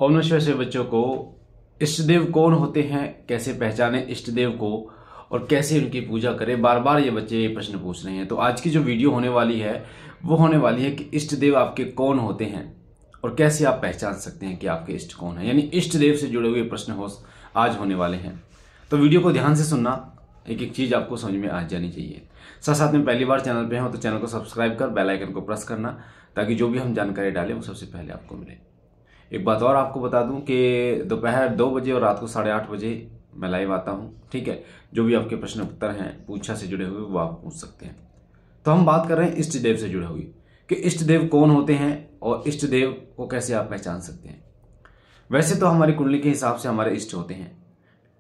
ओम नमः शिवाय से बच्चों को इष्ट देव कौन होते हैं, कैसे पहचाने इष्ट देव को और कैसे उनकी पूजा करें। बार बार ये बच्चे ये प्रश्न पूछ रहे हैं। तो आज की जो वीडियो होने वाली है वो होने वाली है कि इष्ट देव आपके कौन होते हैं और कैसे आप पहचान सकते हैं कि आपके इष्ट कौन है। यानी इष्ट देव से जुड़े हुए प्रश्न हो आज होने वाले हैं। तो वीडियो को ध्यान से सुनना, एक एक चीज आपको समझ में आ जानी चाहिए। साथ साथ में पहली बार चैनल पे हो तो चैनल को सब्सक्राइब कर बेल आइकन को प्रेस करना, ताकि जो भी हम जानकारी डालें वो सबसे पहले आपको मिले। एक बात और आपको बता दूं कि दोपहर 2 बजे और रात को 8:30 बजे मैं लाइव आता हूं। ठीक है, जो भी आपके प्रश्न उत्तर हैं पूछा से जुड़े हुए वो आप पूछ सकते हैं। तो हम बात कर रहे हैं इष्ट देव से जुड़े हुए कि इष्ट देव कौन होते हैं और इष्ट देव को कैसे आप पहचान सकते हैं। वैसे तो हमारी कुंडली के हिसाब से हमारे इष्ट होते हैं,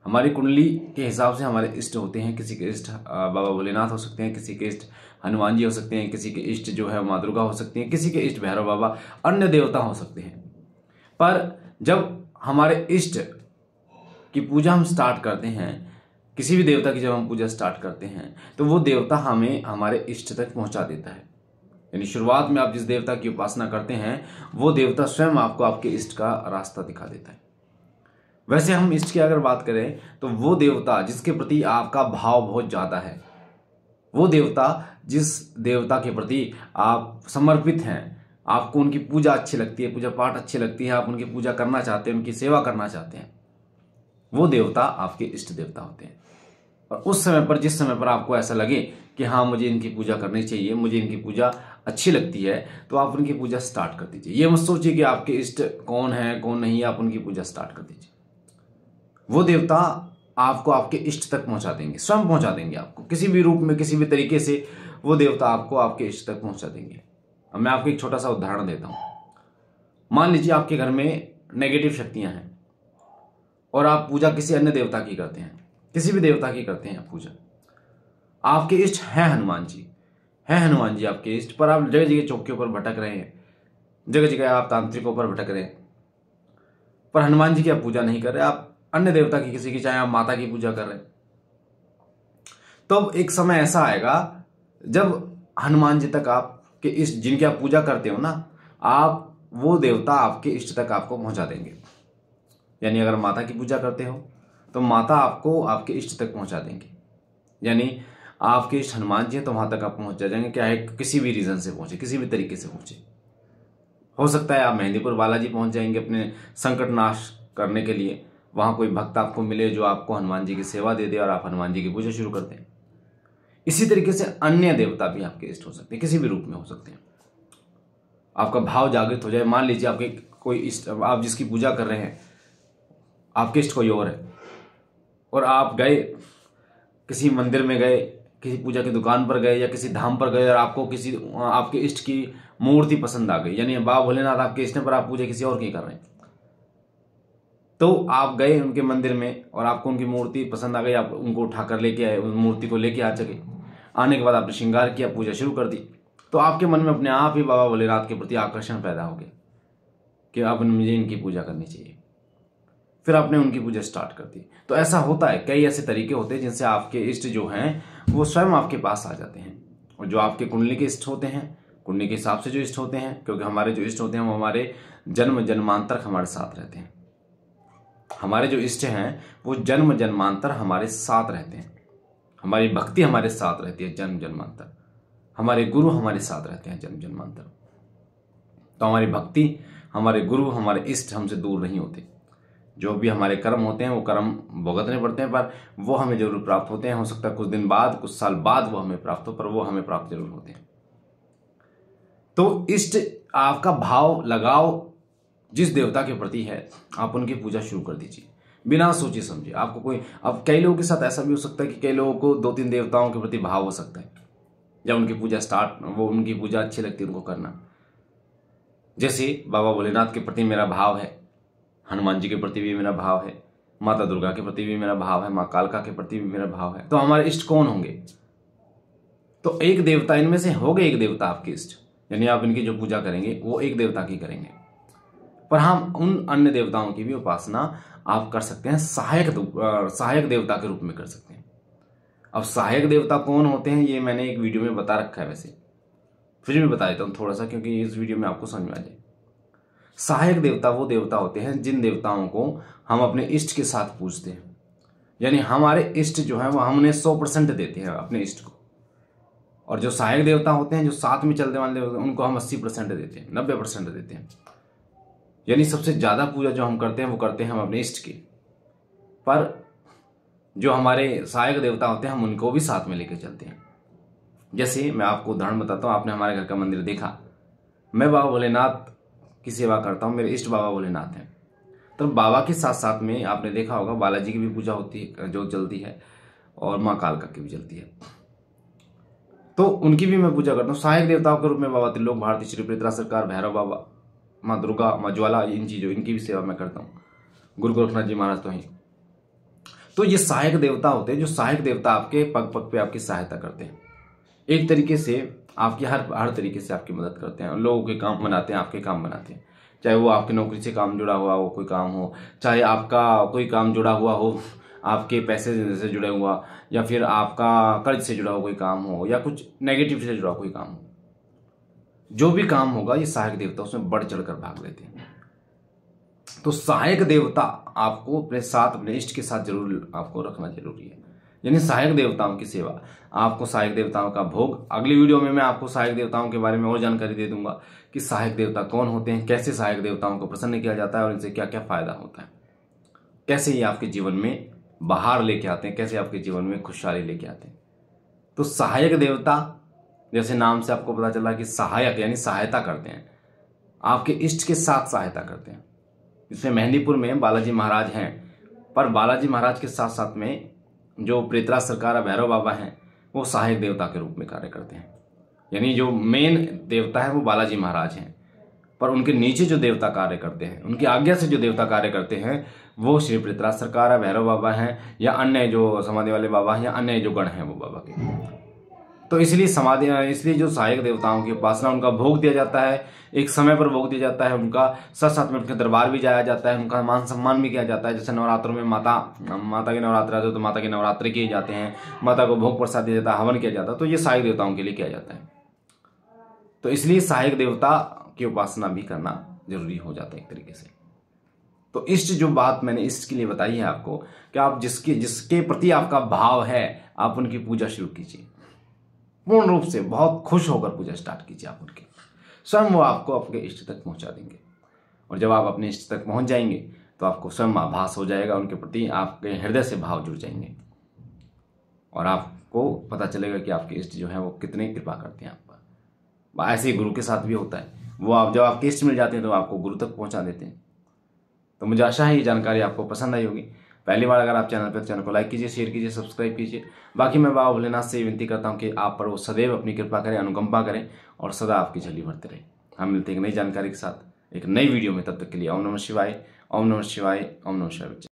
हमारी कुंडली के हिसाब से हमारे इष्ट होते हैं। किसी के इष्ट बाबा भोलेनाथ हो सकते हैं, किसी के इष्ट हनुमान जी हो सकते हैं, किसी के इष्ट जो है माँ दुर्गा हो सकती हैं, किसी के इष्ट भैरव बाबा, अन्य देवता हो सकते हैं। पर जब हमारे इष्ट की पूजा हम स्टार्ट करते हैं, किसी भी देवता की जब हम पूजा स्टार्ट करते हैं तो वो देवता हमें हमारे इष्ट तक पहुंचा देता है। यानी शुरुआत में आप जिस देवता की उपासना करते हैं वो देवता स्वयं आपको आपके इष्ट का रास्ता दिखा देता है। वैसे हम इष्ट की अगर बात करें तो वो देवता जिसके प्रति आपका भाव बहुत ज्यादा है, वो देवता जिस देवता के प्रति आप समर्पित हैं, आपको उनकी पूजा अच्छी लगती है, पूजा पाठ अच्छी लगती है, आप उनकी पूजा करना चाहते हैं, उनकी सेवा करना चाहते हैं, वो देवता आपके इष्ट देवता होते हैं। और उस समय पर, जिस समय पर आपको ऐसा लगे कि हाँ मुझे इनकी पूजा करनी चाहिए, मुझे इनकी पूजा अच्छी लगती है, तो आप उनकी पूजा स्टार्ट कर दीजिए। ये मत सोचिए कि आपके इष्ट कौन है कौन नहीं, आप उनकी पूजा स्टार्ट कर दीजिए। वो देवता आपको आपके इष्ट तक पहुंचा देंगे, स्वयं पहुंचा देंगे आपको किसी भी रूप में, किसी भी तरीके से वो देवता आपको आपके इष्ट तक पहुंचा देंगे। अब मैं आपको एक छोटा सा उदाहरण देता हूं। मान लीजिए आपके घर में नेगेटिव शक्तियां हैं और आप पूजा किसी अन्य देवता की करते हैं, किसी भी देवता की करते हैं पूजा। आपके इष्ट हैं हनुमान जी, हैं हनुमान जी आपके इष्ट, पर आप जगह जगह चौकियों पर भटक रहे हैं, जगह जगह आप तांत्रिकों पर भटक रहे हैं, पर हनुमान जी की आप पूजा नहीं कर रहे, आप अन्य देवता की, किसी की, चाहे आप माता की पूजा कर रहे हैं। तो एक समय ऐसा आएगा जब हनुमान जी तक आपके इष्ट जिनकी आप पूजा करते हो ना, आप वो देवता आपके इष्ट तक आपको पहुंचा देंगे। यानी अगर माता की पूजा करते हो तो माता आपको आपके इष्ट तक पहुंचा देंगे। यानी आपके इष्ट हनुमान जी हैं तो वहां तक आप पहुंच जाएंगे, क्या है, किसी भी रीजन से पहुंचे, किसी भी तरीके से पहुंचे। हो सकता है आप मेहंदीपुर बालाजी पहुंच जाएंगे अपने संकट नाश करने के लिए, वहां कोई भक्त आपको मिले जो आपको हनुमान जी की सेवा दे दे और आप हनुमान जी की पूजा शुरू कर दें। इसी तरीके से अन्य देवता भी आपके इष्ट हो सकते हैं, किसी भी रूप में हो सकते हैं। आपका भाव जागृत हो जाए, मान लीजिए आपके कोई इष्ट, आप जिसकी पूजा कर रहे हैं आपके इष्ट कोई और है, और आप गए किसी मंदिर में, गए किसी पूजा की दुकान पर गए या किसी धाम पर गए और आपको किसी आपके इष्ट की मूर्ति पसंद आ गई, यानी बाबा भोलेनाथ आपके इष्ट पर आप पूजा किसी और की कर रहे हैं। तो आप गए उनके मंदिर में और आपको उनकी मूर्ति पसंद आ गई, आप उनको उठाकर लेके आए, उस मूर्ति को लेके आ सके। आने के बाद आपने श्रृंगार किया, पूजा शुरू कर दी, तो आपके मन में अपने आप ही बाबा भोलेनाथ के प्रति आकर्षण पैदा हो गया कि अब मुझे इनकी पूजा करनी चाहिए। फिर आपने उनकी पूजा स्टार्ट कर दी। तो ऐसा होता है, कई ऐसे तरीके होते हैं जिनसे आपके इष्ट जो हैं वो स्वयं आपके पास आ जाते हैं। और जो आपके कुंडली के इष्ट होते हैं, कुंडली के हिसाब से जो इष्ट होते हैं, क्योंकि हमारे जो इष्ट होते हैं वो हमारे जन्म जन्मांतर हमारे साथ रहते हैं। हमारे जो इष्ट हैं वो जन्म जन्मांतर हमारे साथ रहते हैं, हमारी भक्ति हमारे साथ रहती है जन्म जन्मांतर, हमारे गुरु हमारे साथ रहते हैं जन्म जन्मांतर। तो हमारी भक्ति, हमारे गुरु, हमारे इष्ट हमसे दूर नहीं होते। जो भी हमारे कर्म होते हैं वो कर्म भुगतने पड़ते हैं, पर वो हमें जरूर प्राप्त होते हैं। हो सकता है कुछ दिन बाद, कुछ साल बाद वो हमें प्राप्त हो, पर वो हमें प्राप्त जरूर होते हैं। तो इष्ट आपका भाव लगाव जिस देवता के प्रति है, आप उनकी पूजा शुरू कर दीजिए बिना सोचे समझे। आपको कोई, अब कई लोगों के साथ ऐसा भी हो सकता है कि कई लोगों को 2-3 देवताओं के प्रति भाव हो सकता है, या उनकी पूजा वो उनकी पूजा अच्छी लगती है उनको करना। जैसे बाबा भोलेनाथ के प्रति मेरा भाव है, हनुमान जी के प्रति भी मेरा भाव है, माता दुर्गा के प्रति भी मेरा भाव है, माँ कालका के प्रति भी मेरा भाव है। तो हमारे इष्ट कौन होंगे? तो एक देवता, इनमें से होगा एक देवता आपके इष्ट, यानी आप इनकी जो पूजा करेंगे वो एक देवता की करेंगे। पर हम उन अन्य देवताओं की भी उपासना आप कर सकते हैं, सहायक देवता के रूप में कर सकते हैं। अब सहायक देवता कौन होते हैं ये मैंने एक वीडियो में बता रखा है, वैसे फिर भी बता देता हूं थोड़ा सा, क्योंकि इस वीडियो में आपको समझ में आ जाए। सहायक देवता वो देवता होते हैं जिन देवताओं को हम अपने इष्ट के साथ पूजते हैं, यानी हमारे इष्ट जो है वो हमने 100% देते हैं अपने इष्ट को। और जो सहायक देवता होते हैं, जो साथ में चलने वाले होते हैं, उनको हम 80% देते हैं, 90% देते हैं। यानी सबसे ज़्यादा पूजा जो हम करते हैं वो करते हैं हम अपने इष्ट की। पर जो हमारे सहायक देवता होते हैं हम उनको भी साथ में लेकर चलते हैं। जैसे मैं आपको उदाहरण बताता हूँ, आपने हमारे घर का मंदिर देखा, मैं बाबा भोलेनाथ की सेवा करता हूँ, मेरे इष्ट बाबा भोलेनाथ हैं। तो बाबा के साथ साथ में आपने देखा होगा बालाजी की भी पूजा होती है जो चलती है, और माँ कालका की भी चलती है, तो उनकी भी मैं पूजा करता हूँ। सहायक देवताओं के रूप में बाबा त्रिलोक भारती, श्री प्रेतरा सरकार, भैरव बाबा, माँ दुर्गा, माँ ज्वाला, इन चीज़ों इनकी भी सेवा मैं करता हूँ। गुरु गोरखनाथ जी महाराज तो हैं। तो ये सहायक देवता होते हैं, जो सहायक देवता आपके पग पग पे आपकी सहायता करते हैं, एक तरीके से आपकी हर तरीके से आपकी मदद करते हैं, लोगों के काम बनाते हैं, आपके काम बनाते हैं। चाहे वो आपकी नौकरी से काम जुड़ा हुआ हो, कोई काम हो, चाहे आपका कोई काम जुड़ा हुआ हो, आपके पैसे से जुड़ा हुआ, या फिर आपका कर्ज से जुड़ा हुआ कोई काम हो, या कुछ नेगेटिव से जुड़ा कोई काम हो, जो भी काम होगा ये सहायक देवता उसमें बढ़ चढ़कर भाग लेते हैं। तो सहायक देवता आपको अपने साथ, अपने इष्ट के साथ जरूर आपको रखना जरूरी है। यानी सहायक देवताओं की सेवा, आपको सहायक देवताओं का भोग, अगली वीडियो में मैं आपको सहायक देवताओं के बारे में और जानकारी दे दूंगा कि सहायक देवता कौन होते हैं, कैसे सहायक देवताओं को प्रसन्न किया जाता है और इनसे क्या क्या फायदा होता है, कैसे ये आपके जीवन में बाहर लेके आते हैं, कैसे आपके जीवन में खुशहाली लेके आते हैं। तो सहायक देवता, जैसे नाम से आपको पता चला कि सहायक यानी सहायता करते हैं, आपके इष्ट के साथ सहायता करते हैं। इसमें मेहंदीपुर में बालाजी महाराज हैं, पर बालाजी महाराज के साथ साथ में जो प्रेतरा सरकार भैरव बाबा हैं वो सहायक देवता के रूप में कार्य करते हैं। यानी जो मेन देवता है वो बालाजी महाराज हैं, पर उनके नीचे जो देवता कार्य करते हैं, उनकी आज्ञा से जो देवता कार्य करते हैं वो श्री प्रेतरा सरकार भैरव बाबा हैं, या अन्य जो समाधि वाले बाबा हैं, या अन्य जो गण हैं वो बाबा के। तो इसलिए जो सहायक देवताओं की उपासना, उनका भोग दिया जाता है, एक समय पर भोग दिया जाता है, उनका साथ साथ में उनके दरबार भी जाया जाता है, उनका मान सम्मान भी किया जाता है। जैसे नवरात्रों में माता के नवरात्र आते हैं तो माता के नवरात्र किए जाते हैं, माता को भोग प्रसाद दिया जाता है, हवन किया जाता है, तो ये सहायक देवताओं के लिए किया जाता है। तो इसलिए सहायक देवता की उपासना भी करना जरूरी हो जाता है एक तरीके से। तो इष्ट, जो बात मैंने इष्ट के लिए बताई है आपको, कि आप जिसके प्रति आपका भाव है, आप उनकी पूजा शुरू कीजिए, पूर्ण रूप से बहुत खुश होकर पूजा स्टार्ट कीजिए। आप उनकी स्वयं वो आपको आपके इष्ट तक पहुंचा देंगे, और जब आप अपने इष्ट तक पहुंच जाएंगे तो आपको स्वयं आभास हो जाएगा उनके प्रति, आपके हृदय से भाव जुड़ जाएंगे, और आपको पता चलेगा कि आपके इष्ट जो है वो कितनी कृपा करते हैं आप पर। ऐसे ही गुरु के साथ भी होता है, वो आप जब आपके इष्ट मिल जाते हैं तो आपको गुरु तक पहुंचा देते हैं। तो मुझे आशा है ये जानकारी आपको पसंद आई होगी। पहली बार अगर आप चैनल पर, चैनल को लाइक कीजिए, शेयर कीजिए, सब्सक्राइब कीजिए। बाकी मैं बाबा भोलेनाथ से विनती करता हूँ कि आप पर वो सदैव अपनी कृपा करें, अनुकंपा करें, और सदा आपकी झली भरते रहे। हम मिलते हैं एक नई जानकारी के साथ एक नई वीडियो में, तब तक के लिए ओम नमः शिवाय, ओम नमः शिवाय, ओम नमः शिवाय।